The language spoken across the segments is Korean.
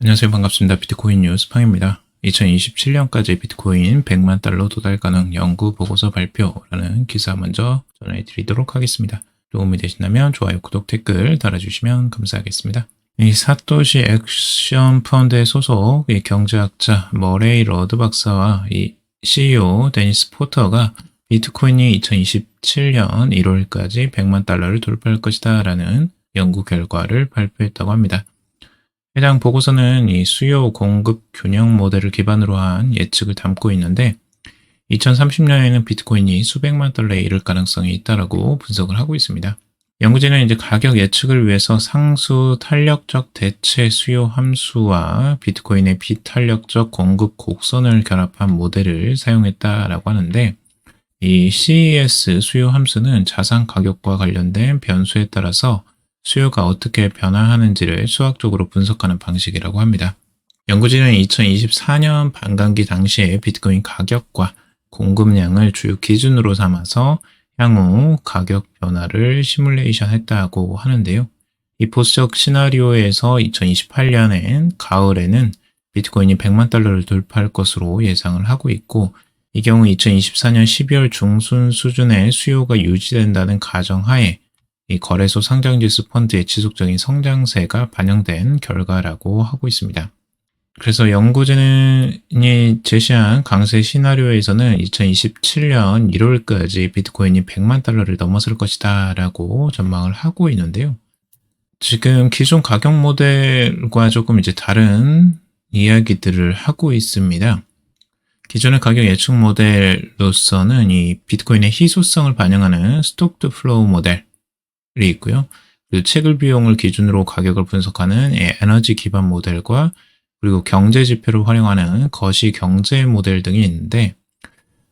안녕하세요. 반갑습니다. 비트코인 뉴스 팡입니다. 2027년까지 비트코인 100만 달러 도달 가능 연구 보고서 발표라는 기사 먼저 전해드리도록 하겠습니다. 도움이 되신다면 좋아요, 구독, 댓글 달아주시면 감사하겠습니다. 이 사토시 액션 펀드의 소속 경제학자 머레이 러드 박사와 이 CEO 데니스 포터가 비트코인이 2027년 1월까지 100만 달러를 돌파할 것이다 라는 연구 결과를 발표했다고 합니다. 해당 보고서는 이 수요 공급 균형 모델을 기반으로 한 예측을 담고 있는데 2030년에는 비트코인이 수백만 달러에 이를 가능성이 있다라고 분석을 하고 있습니다. 연구진은 이제 가격 예측을 위해서 상수 탄력적 대체 수요 함수와 비트코인의 비탄력적 공급 곡선을 결합한 모델을 사용했다라고 하는데 이 CES 수요 함수는 자산 가격과 관련된 변수에 따라서 수요가 어떻게 변화하는지를 수학적으로 분석하는 방식이라고 합니다. 연구진은 2024년 반감기 당시에 비트코인 가격과 공급량을 주요 기준으로 삼아서 향후 가격 변화를 시뮬레이션 했다고 하는데요. 이 보수적 시나리오에서 2028년엔 가을에는 비트코인이 100만 달러를 돌파할 것으로 예상을 하고 있고 이 경우 2024년 12월 중순 수준의 수요가 유지된다는 가정하에 이 거래소 상장지수 펀드의 지속적인 성장세가 반영된 결과라고 하고 있습니다. 그래서 연구진이 제시한 강세 시나리오에서는 2027년 1월까지 비트코인이 100만 달러를 넘어설 것이다 라고 전망을 하고 있는데요. 지금 기존 가격 모델과 조금 이제 다른 이야기들을 하고 있습니다. 기존의 가격 예측 모델로서는 이 비트코인의 희소성을 반영하는 스톡드 플로우 모델 이 있고요. 그리고 채굴 비용을 기준으로 가격을 분석하는 에너지 기반 모델과 그리고 경제 지표를 활용하는 거시 경제 모델 등이 있는데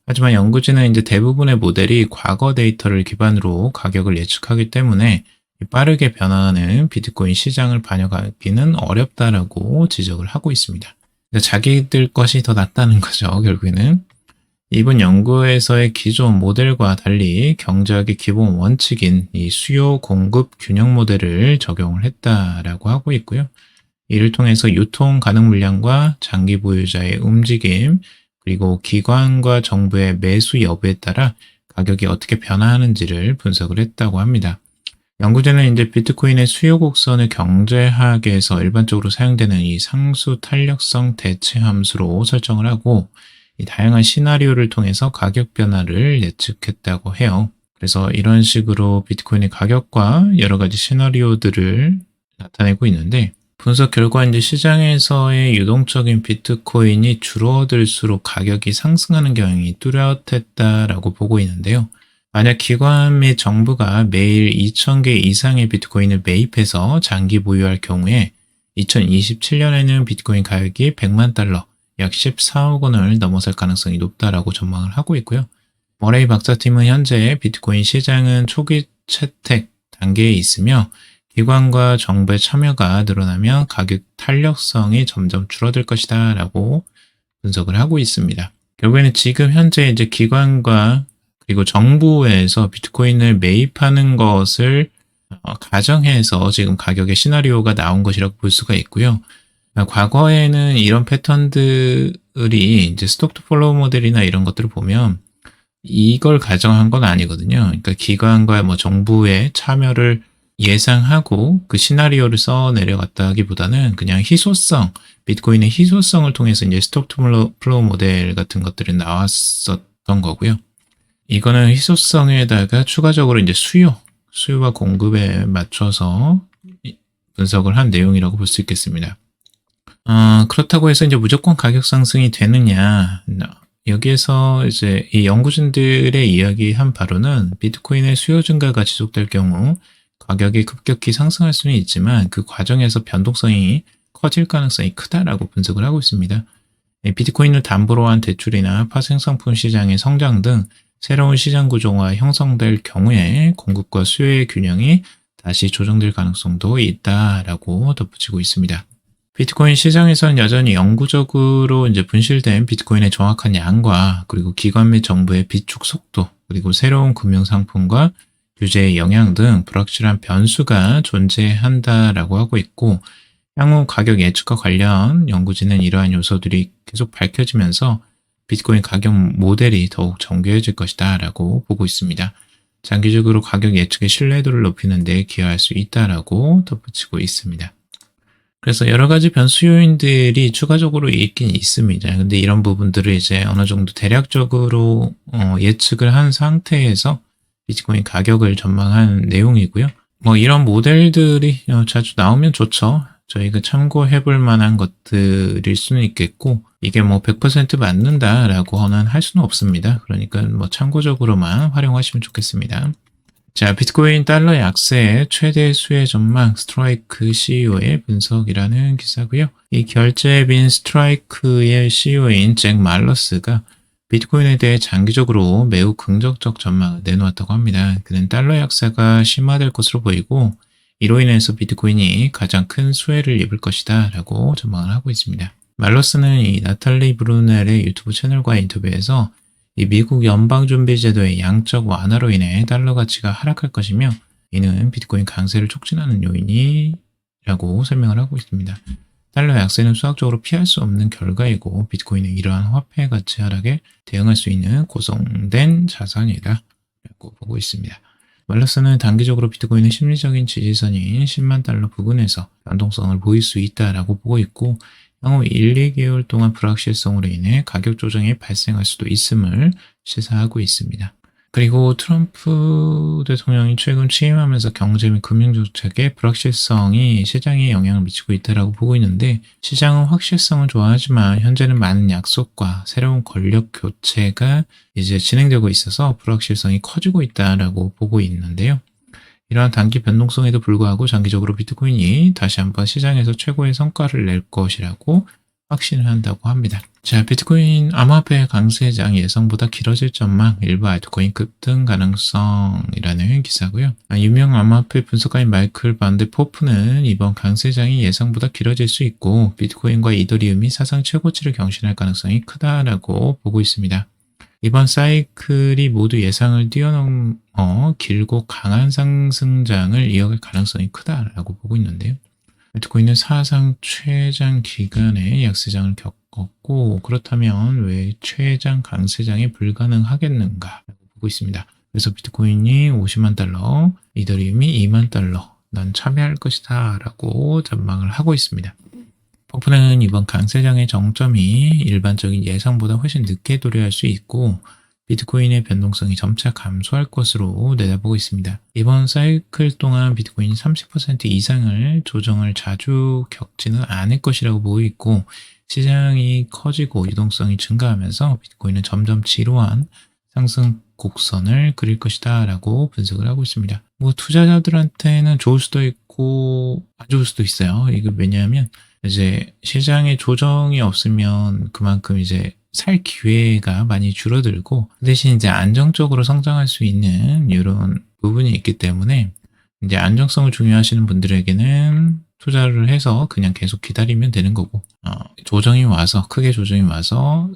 하지만 연구진은 이제 대부분의 모델이 과거 데이터를 기반으로 가격을 예측하기 때문에 빠르게 변화하는 비트코인 시장을 반영하기는 어렵다라고 지적을 하고 있습니다. 그러니까 자기들 것이 더 낫다는 거죠. 결국에는. 이번 연구에서의 기존 모델과 달리 경제학의 기본 원칙인 이 수요 공급 균형 모델을 적용을 했다라고 하고 있고요. 이를 통해서 유통 가능 물량과 장기 보유자의 움직임, 그리고 기관과 정부의 매수 여부에 따라 가격이 어떻게 변화하는지를 분석을 했다고 합니다. 연구진은 이제 비트코인의 수요 곡선을 경제학에서 일반적으로 사용되는 이 상수 탄력성 대체 함수로 설정을 하고 이 다양한 시나리오를 통해서 가격 변화를 예측했다고 해요. 그래서 이런 식으로 비트코인의 가격과 여러 가지 시나리오들을 나타내고 있는데 분석 결과 이제 시장에서의 유동적인 비트코인이 줄어들수록 가격이 상승하는 경향이 뚜렷했다라고 보고 있는데요. 만약 기관 및 정부가 매일 2,000개 이상의 비트코인을 매입해서 장기 보유할 경우에 2027년에는 비트코인 가격이 100만 달러, 약 14억 원을 넘어설 가능성이 높다라고 전망을 하고 있고요. 머레이 박사팀은 현재 비트코인 시장은 초기 채택 단계에 있으며 기관과 정부의 참여가 늘어나면 가격 탄력성이 점점 줄어들 것이다 라고 분석을 하고 있습니다. 결국에는 지금 현재 이제 기관과 그리고 정부에서 비트코인을 매입하는 것을 가정해서 지금 가격의 시나리오가 나온 것이라고 볼 수가 있고요. 과거에는 이런 패턴들이 이제 스톡드 플로우 모델이나 이런 것들을 보면 이걸 가정한 건 아니거든요. 그러니까 기관과 뭐 정부의 참여를 예상하고 그 시나리오를 써 내려갔다기보다는 그냥 희소성, 비트코인의 희소성을 통해서 이제 스톡드 플로우 모델 같은 것들이 나왔었던 거고요. 이거는 희소성에다가 추가적으로 이제 수요와 공급에 맞춰서 분석을 한 내용이라고 볼 수 있겠습니다. 그렇다고 해서 이제 무조건 가격 상승이 되느냐. 여기에서 이제 이 연구진들의 이야기한 바로는 비트코인의 수요 증가가 지속될 경우 가격이 급격히 상승할 수는 있지만 그 과정에서 변동성이 커질 가능성이 크다라고 분석을 하고 있습니다. 비트코인을 담보로 한 대출이나 파생상품 시장의 성장 등 새로운 시장 구조가 형성될 경우에 공급과 수요의 균형이 다시 조정될 가능성도 있다라고 덧붙이고 있습니다. 비트코인 시장에서는 여전히 영구적으로 이제 분실된 비트코인의 정확한 양과 그리고 기관 및 정부의 비축 속도 그리고 새로운 금융 상품과 규제의 영향 등 불확실한 변수가 존재한다라고 하고 있고 향후 가격 예측과 관련 연구진은 이러한 요소들이 계속 밝혀지면서 비트코인 가격 모델이 더욱 정교해질 것이다 라고 보고 있습니다. 장기적으로 가격 예측의 신뢰도를 높이는 데 기여할 수 있다라고 덧붙이고 있습니다. 그래서 여러 가지 변수 요인들이 추가적으로 있긴 있습니다. 근데 이런 부분들을 이제 어느 정도 대략적으로 예측을 한 상태에서 비트코인 가격을 전망한 내용이고요. 뭐 이런 모델들이 자주 나오면 좋죠. 저희가 참고해 볼 만한 것들일 수는 있겠고, 이게 뭐 100% 맞는다라고는 할 수는 없습니다. 그러니까 뭐 참고적으로만 활용하시면 좋겠습니다. 자, 비트코인 달러 약세의 최대 수혜 전망 스트라이크 CEO의 분석이라는 기사고요. 이 결제빈 스트라이크의 CEO인 잭 말러스가 비트코인에 대해 장기적으로 매우 긍정적 전망을 내놓았다고 합니다. 그는 달러 약세가 심화될 것으로 보이고 이로 인해서 비트코인이 가장 큰 수혜를 입을 것이다 라고 전망을 하고 있습니다. 말러스는 이 나탈리 브루넬의 유튜브 채널과 인터뷰에서 이 미국 연방준비제도의 양적 완화로 인해 달러 가치가 하락할 것이며 이는 비트코인 강세를 촉진하는 요인이라고 설명을 하고 있습니다. 달러 약세는 수학적으로 피할 수 없는 결과이고 비트코인은 이러한 화폐 가치 하락에 대응할 수 있는 고정된 자산이다 라고 보고 있습니다. 말러스는 단기적으로 비트코인의 심리적인 지지선인 10만 달러 부근에서 변동성을 보일 수 있다라고 보고 있고 향후 1, 2개월 동안 불확실성으로 인해 가격 조정이 발생할 수도 있음을 시사하고 있습니다. 그리고 트럼프 대통령이 최근 취임하면서 경제 및 금융정책의 불확실성이 시장에 영향을 미치고 있다고 보고 있는데 시장은 확실성을 좋아하지만 현재는 많은 약속과 새로운 권력 교체가 이제 진행되고 있어서 불확실성이 커지고 있다고 보고 있는데요. 이러한 단기 변동성에도 불구하고 장기적으로 비트코인이 다시 한번 시장에서 최고의 성과를 낼 것이라고 확신을 한다고 합니다. 자, 비트코인 암호화폐 강세장 예상보다 길어질 전망, 일부 알트코인 급등 가능성이라는 기사고요. 유명 암호화폐 분석가인 마이클 반데 포프는 이번 강세장이 예상보다 길어질 수 있고 비트코인과 이더리움이 사상 최고치를 경신할 가능성이 크다라고 보고 있습니다. 이번 사이클이 모두 예상을 뛰어넘어 길고 강한 상승장을 이어갈 가능성이 크다라고 보고 있는데요. 비트코인은 사상 최장 기간의 약세장을 겪었고 그렇다면 왜 최장 강세장이 불가능하겠는가 라고 보고 있습니다. 그래서 비트코인이 50만 달러, 이더리움이 2만 달러 난 참여할 것이다 라고 전망을 하고 있습니다. 포프는 이번 강세장의 정점이 일반적인 예상보다 훨씬 늦게 도래할 수 있고 비트코인의 변동성이 점차 감소할 것으로 내다보고 있습니다. 이번 사이클 동안 비트코인이 30% 이상을 조정을 자주 겪지는 않을 것이라고 보고 있고 시장이 커지고 유동성이 증가하면서 비트코인은 점점 지루한 상승 곡선을 그릴 것이다 라고 분석을 하고 있습니다. 뭐 투자자들한테는 좋을 수도 있고 안 좋을 수도 있어요. 이게 왜냐하면 이제 시장에 조정이 없으면 그만큼 이제 살 기회가 많이 줄어들고 대신 이제 안정적으로 성장할 수 있는 이런 부분이 있기 때문에 이제 안정성을 중요하시는 분들에게는 투자를 해서 그냥 계속 기다리면 되는 거고 조정이 와서 크게 조정이 와서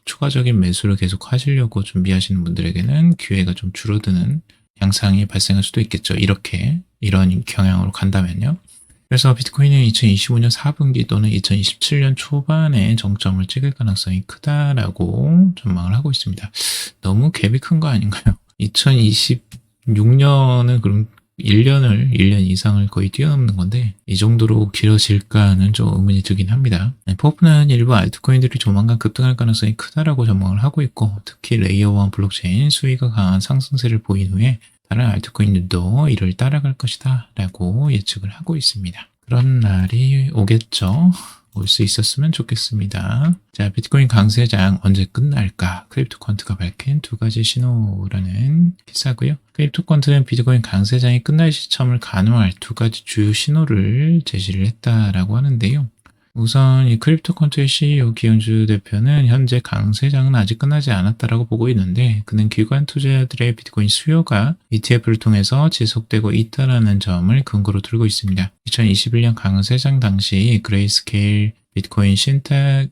추가적인 매수를 계속 하시려고 준비하시는 분들에게는 기회가 좀 줄어드는 양상이 발생할 수도 있겠죠. 이런 경향으로 간다면요. 그래서 비트코인은 2025년 4분기 또는 2027년 초반에 정점을 찍을 가능성이 크다라고 전망을 하고 있습니다. 너무 갭이 큰 거 아닌가요? 2026년은 그럼 1년 이상을 거의 뛰어넘는 건데 이 정도로 길어질까는 좀 의문이 들긴 합니다. 포프는 일부 알트코인들이 조만간 급등할 가능성이 크다라고 전망을 하고 있고 특히 레이어 1 블록체인 수위가 강한 상승세를 보인 후에 다른 알트코인들도 이를 따라갈 것이다 라고 예측을 하고 있습니다. 그런 날이 오겠죠. 올 수 있었으면 좋겠습니다. 자, 비트코인 강세장 언제 끝날까? 크립토컨트가 밝힌 두 가지 신호라는 기사고요. 크립토컨트는 비트코인 강세장이 끝날 시점을 가늠할 두 가지 주요 신호를 제시를 했다라고 하는데요. 우선 이 크립토컨트의 CEO 기현주 대표는 현재 강세장은 아직 끝나지 않았다라고 보고 있는데 그는 기관 투자자들의 비트코인 수요가 ETF를 통해서 지속되고 있다라는 점을 근거로 들고 있습니다. 2021년 강세장 당시 그레이스케일 비트코인 신탁의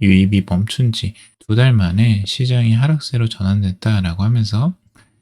유입이 멈춘 지 2달 만에 시장이 하락세로 전환됐다라고 하면서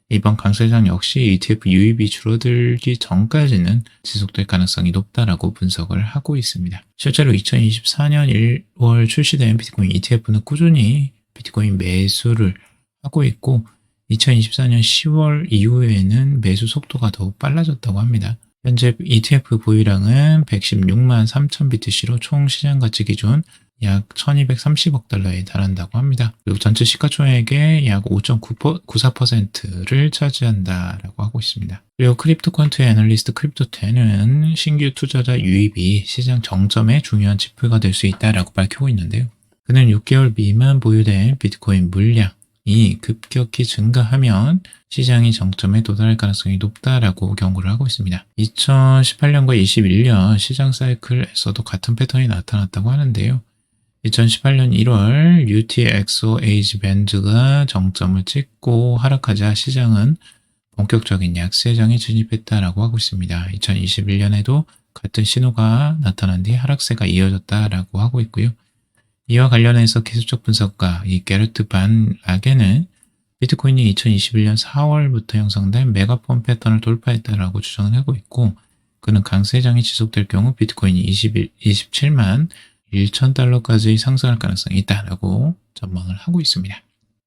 이번 강세장 역시 ETF 유입이 줄어들기 전까지는 지속될 가능성이 높다라고 분석을 하고 있습니다. 실제로 2024년 1월 출시된 비트코인 ETF는 꾸준히 비트코인 매수를 하고 있고 2024년 10월 이후에는 매수 속도가 더욱 빨라졌다고 합니다. 현재 ETF 보유량은 116만 3천 BTC로 총 시장 가치 기준 약 1230억 달러에 달한다고 합니다. 그리고 전체 시가총액의 약 5.94%를 차지한다라고 하고 있습니다. 그리고 크립토컨트의 애널리스트 크립토10은 신규 투자자 유입이 시장 정점의 중요한 지표가 될 수 있다라고 밝히고 있는데요. 그는 6개월 미만 보유된 비트코인 물량이 급격히 증가하면 시장이 정점에 도달할 가능성이 높다라고 경고를 하고 있습니다. 2018년과 21년 시장 사이클에서도 같은 패턴이 나타났다고 하는데요. 2018년 1월 UTXO 밴드가 정점을 찍고 하락하자 시장은 본격적인 약세장에 진입했다라고 하고 있습니다. 2021년에도 같은 신호가 나타난 뒤 하락세가 이어졌다라고 하고 있고요. 이와 관련해서 기술적 분석가 게르트 반 라게는 비트코인이 2021년 4월부터 형성된 메가폰 패턴을 돌파했다라고 주장을 하고 있고 그는 강세장이 지속될 경우 비트코인이 27만 1,000달러까지 상승할 가능성이 있다라고 전망을 하고 있습니다.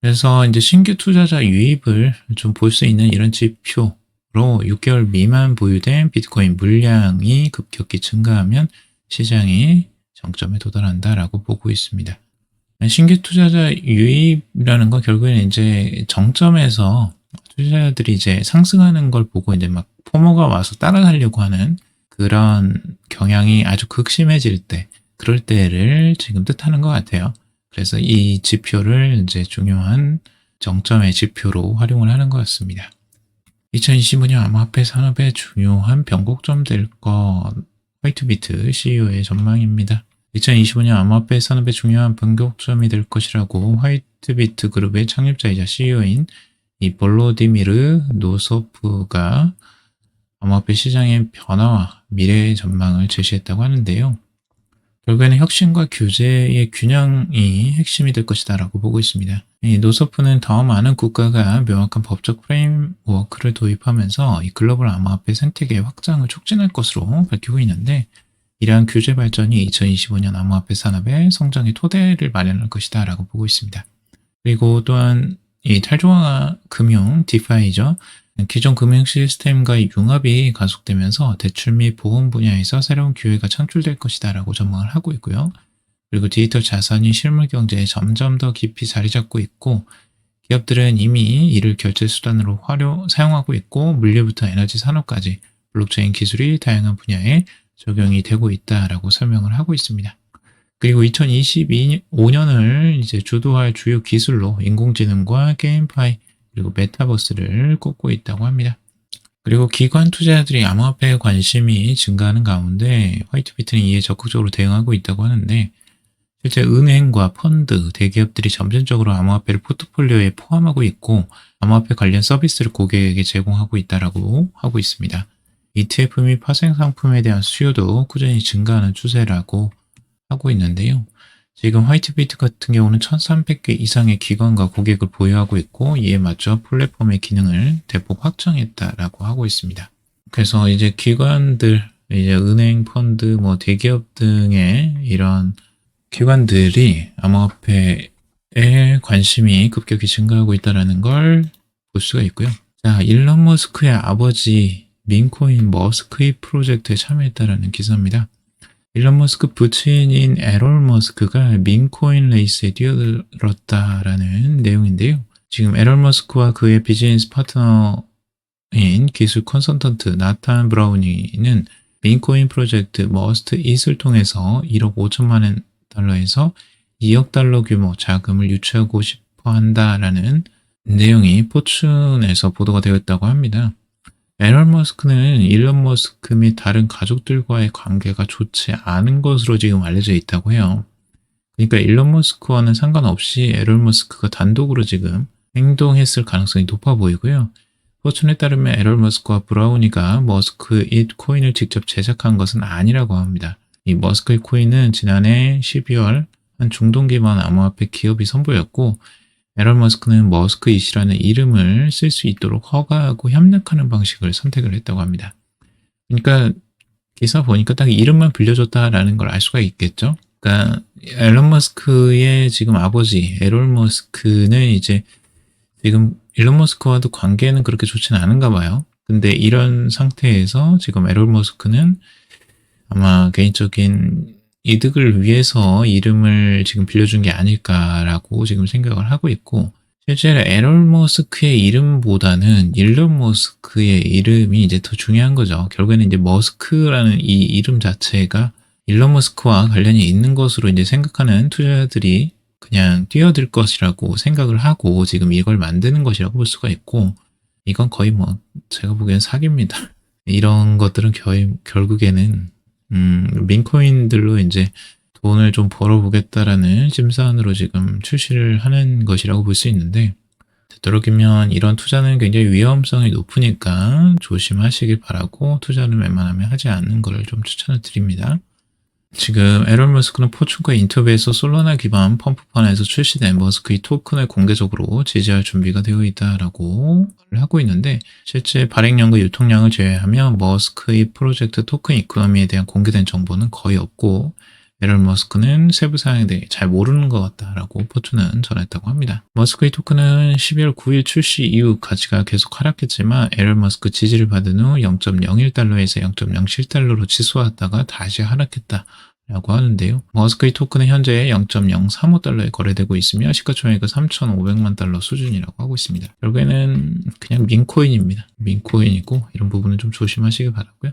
그래서 이제 신규 투자자 유입을 좀 볼 수 있는 이런 지표로 6개월 미만 보유된 비트코인 물량이 급격히 증가하면 시장이 정점에 도달한다라고 보고 있습니다. 신규 투자자 유입이라는 건 결국에는 이제 정점에서 투자자들이 이제 상승하는 걸 보고 이제 막 포모가 와서 따라가려고 하는 그런 경향이 아주 극심해질 때 그럴 때를 지금 뜻하는 것 같아요. 그래서 이 지표를 이제 중요한 정점의 지표로 활용을 하는 것 같습니다. 2025년 암호화폐 산업의 중요한 변곡점 될 것, 화이트비트 CEO의 전망입니다. 2025년 암호화폐 산업의 중요한 변곡점이 될 것이라고 화이트비트 그룹의 창립자이자 CEO인 이 볼로디미르 노소프가 암호화폐 시장의 변화와 미래의 전망을 제시했다고 하는데요. 결국에는 혁신과 규제의 균형이 핵심이 될 것이다 라고 보고 있습니다. 이 노소프는 더 많은 국가가 명확한 법적 프레임워크를 도입하면서 이 글로벌 암호화폐 생태계의 확장을 촉진할 것으로 밝히고 있는데 이러한 규제 발전이 2025년 암호화폐 산업의 성장의 토대를 마련할 것이다 라고 보고 있습니다. 그리고 또한 이 탈중앙화 금융 디파이죠. 기존 금융 시스템과의 융합이 가속되면서 대출 및 보험 분야에서 새로운 기회가 창출될 것이다 라고 전망을 하고 있고요. 그리고 디지털 자산이 실물 경제에 점점 더 깊이 자리 잡고 있고 기업들은 이미 이를 결제 수단으로 사용하고 있고 물류부터 에너지 산업까지 블록체인 기술이 다양한 분야에 적용이 되고 있다라고 설명을 하고 있습니다. 그리고 2025년을 이제 주도할 주요 기술로 인공지능과 게임파이 그리고 메타버스를 꼽고 있다고 합니다. 그리고 기관 투자자들이 암호화폐에 관심이 증가하는 가운데 화이트비트는 이에 적극적으로 대응하고 있다고 하는데 실제 은행과 펀드, 대기업들이 점진적으로 암호화폐를 포트폴리오에 포함하고 있고 암호화폐 관련 서비스를 고객에게 제공하고 있다고 하고 있습니다. ETF 및 파생 상품에 대한 수요도 꾸준히 증가하는 추세라고 하고 있는데요. 지금 화이트비트 같은 경우는 1,300개 이상의 기관과 고객을 보유하고 있고 이에 맞춰 플랫폼의 기능을 대폭 확장했다라고 하고 있습니다. 그래서 이제 기관들, 이제 은행, 펀드, 대기업 등의 이런 기관들이 암호화폐에 관심이 급격히 증가하고 있다는 걸 볼 수가 있고요. 자, 일론 머스크의 아버지 민코인 머스크이 프로젝트에 참여했다라는 기사입니다. 일론 머스크 부친인 에롤 머스크가 민코인 레이스에 뛰어들었다라는 내용인데요. 지금 에롤 머스크와 그의 비즈니스 파트너인 기술 컨설턴트 나탄 브라우니는 민코인 프로젝트 머스트 이트을 통해서 1억 5천만 달러에서 2억 달러 규모 자금을 유치하고 싶어 한다라는 내용이 포춘에서 보도가 되었다고 합니다. 에런 머스크는 일론 머스크 및 다른 가족들과의 관계가 좋지 않은 것으로 지금 알려져 있다고 해요. 그러니까 일론 머스크와는 상관없이 에런 머스크가 단독으로 지금 행동했을 가능성이 높아 보이고요. 포춘에 따르면 에런 머스크와 브라우니가 머스크 잇 코인을 직접 제작한 것은 아니라고 합니다. 이 머스크 잇 코인은 지난해 12월 한 중동 기반 암호화폐 기업이 선보였고 에런 머스크는 머스크잇이라는 이름을 쓸 수 있도록 허가하고 협력하는 방식을 선택을 했다고 합니다. 그러니까 기사 보니까 딱 이름만 빌려줬다라는 걸 알 수가 있겠죠. 그러니까 앨런 머스크의 지금 아버지 에론 머스크는 이제 지금 일론 머스크와도 관계는 그렇게 좋지는 않은가 봐요. 근데 이런 상태에서 지금 에론 머스크는 아마 개인적인 이득을 위해서 이름을 지금 빌려준 게 아닐까라고 지금 생각을 하고 있고, 실제로 에론 머스크의 이름보다는 일론 머스크의 이름이 이제 더 중요한 거죠. 결국에는 이제 머스크라는 이 이름 자체가 일론 머스크와 관련이 있는 것으로 이제 생각하는 투자자들이 그냥 뛰어들 것이라고 생각을 하고 지금 이걸 만드는 것이라고 볼 수가 있고, 이건 거의 뭐 제가 보기엔 사기입니다. 이런 것들은 결국에는 민코인들로 이제 돈을 좀 벌어보겠다라는 심산으로 지금 출시를 하는 것이라고 볼 수 있는데, 되도록이면 이런 투자는 굉장히 위험성이 높으니까 조심하시길 바라고 투자는 웬만하면 하지 않는 것을 좀 추천을 드립니다. 지금 에론 머스크는 포춘과 인터뷰에서 솔라나 기반 펌프판에서 출시된 머스크의 토큰을 공개적으로 지지할 준비가 되어 있다라고 말을 하고 있는데, 실제 발행량과 유통량을 제외하면 머스크의 프로젝트 토큰 이코노미에 대한 공개된 정보는 거의 없고, 에론 머스크는 세부 사항에 대해 잘 모르는 것 같다라고 포춘은 전했다고 합니다. 머스크의 토큰은 12월 9일 출시 이후 가치가 계속 하락했지만 에론 머스크 지지를 받은 후 0.01달러에서 0.07달러로 치솟았다가 다시 하락했다 라고 하는데요. 머스크의 토큰은 현재 0.035달러에 거래되고 있으며 시가총액은 3,500만 달러 수준이라고 하고 있습니다. 결국에는 그냥 민코인입니다. 민코인이고 이런 부분은 좀 조심하시길 바라고요.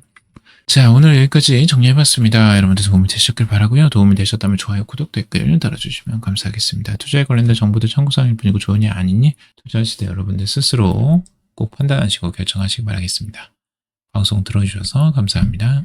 자, 오늘 여기까지 정리해봤습니다. 여러분들 도움이 되셨길 바라고요. 도움이 되셨다면 좋아요, 구독, 댓글 달아주시면 감사하겠습니다. 투자에 관련된 정보들 참고사항일 뿐이고 좋으니 아니니 투자하실 때 여러분들 스스로 꼭 판단하시고 결정하시기 바라겠습니다. 방송 들어주셔서 감사합니다.